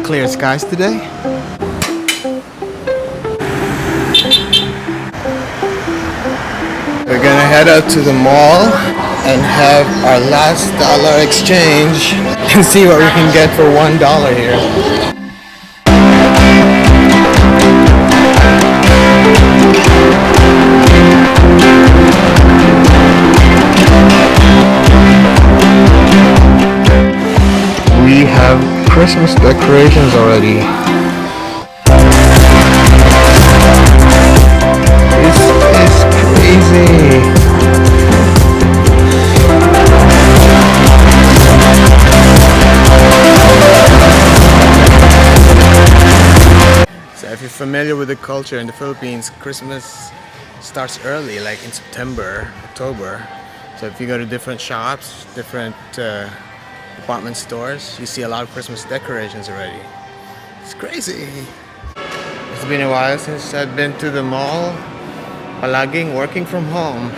clear skies today. We're gonna head out to the mall and have our last dollar exchange and see what we can get for $1 here. We have Christmas decorations already. This is crazy. So if you're familiar with the culture in the Philippines, Christmas starts early, like in September, October. So if you go to different shops, different department stores, you see a lot of Christmas decorations already. It's crazy. It's been a while since I've been to the mall. Palaging working from home.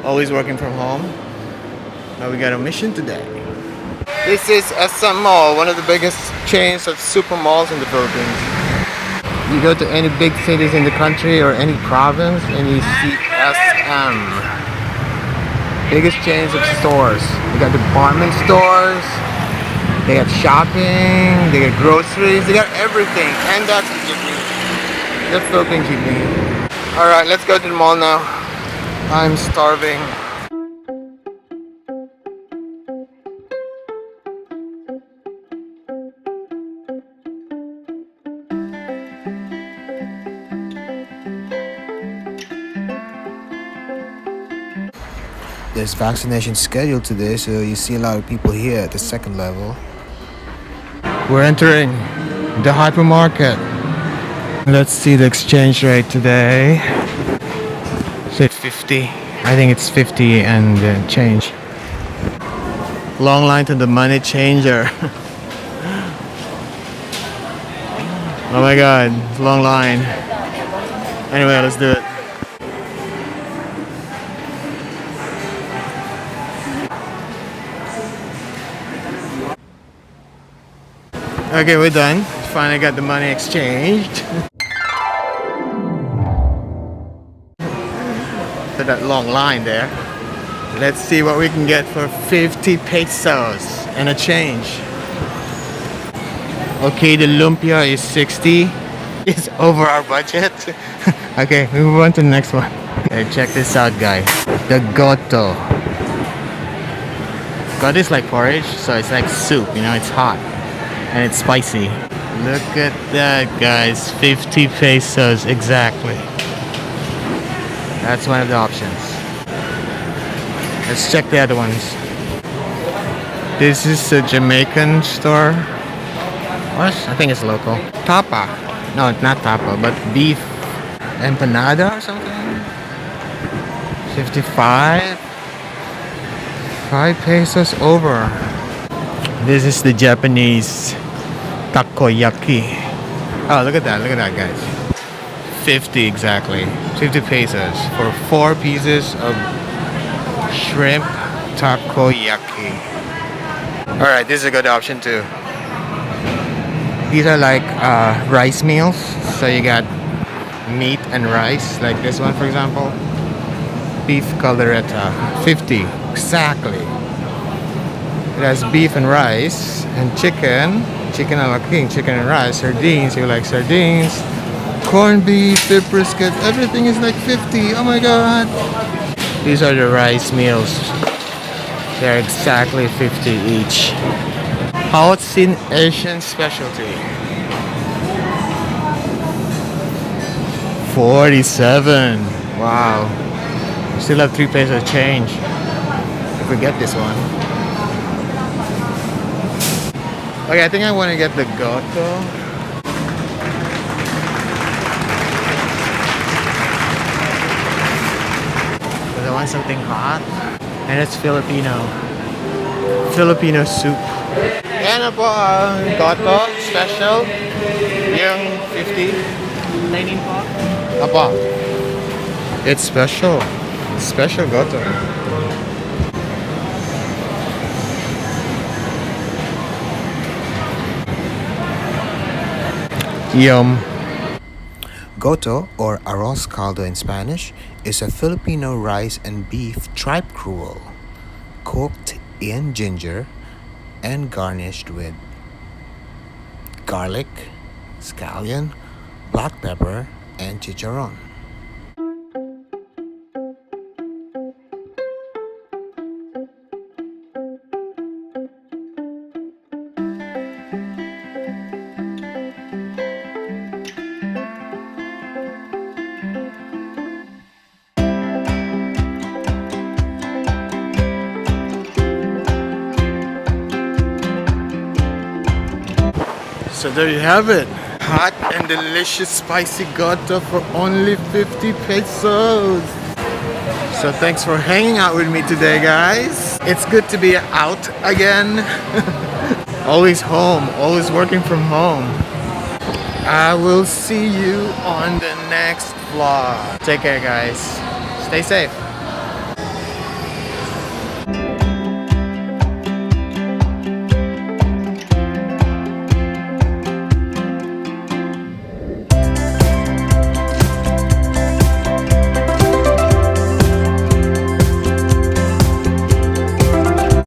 Always working from home. Now we got a mission today. This is SM Mall, one of the biggest chains of super malls in the Philippines. You go to any big cities in the country or any province and you see SM. Biggest chains of stores. They got department stores, they got shopping, they got groceries, they got everything. And that's the jeepney. The Philippine jeepney. Alright, let's go to the mall now. I'm starving. There's vaccination scheduled today, so you see a lot of people here at the second level. We're entering the hypermarket. Let's see the exchange rate today. So it's 50. I think it's 50 and change. Long line to the money changer. Oh my god, long line. Anyway, let's do it. Okay, we're done. Finally got the money exchanged. So that long line there. Let's see what we can get for 50 pesos and a change. Okay, the lumpia is 60. It's over our budget. Okay, we move on to the next one. Okay, check this out, guys. The goto. Goto is like porridge, so it's like soup, you know, it's hot. And it's spicy. Look at that, guys. 50 pesos exactly. That's one of the options. Let's check the other ones. This is a Jamaican store. Or I think it's local. Tapa. No, not tapa, but beef empanada or something. 55. 5 pesos over. This is the Japanese takoyaki. Oh, look at that, guys. 50 exactly. 50 pesos for 4 pieces of shrimp takoyaki. Alright, this is a good option too. These are like rice meals. So you got meat and rice, like this one for example. Beef caldereta. 50 exactly. It has beef and rice and chicken a la king, chicken and rice, sardines, you like sardines, corned beef, the brisket, everything is like 50. Oh my god. These are the rice meals. They're exactly 50 each. What's in Asian specialty? 47. Wow. We still have 3 pesos change if we get this one. Okay, I think I want to get the goto. Because I want something hot. And it's Filipino soup. Yan na po ang goto special. Yung 50. 19 po. Apa. It's special. Special goto. Yum. Goto, or arroz caldo in Spanish, is a Filipino rice and beef tripe cruel, cooked in ginger and garnished with garlic, scallion, black pepper, and chicharron. So there you have it. Hot and delicious spicy goto for only 50 pesos. So thanks for hanging out with me today, guys. It's good to be out again. Always home, always working from home. I will see you on the next vlog. Take care, guys. Stay safe.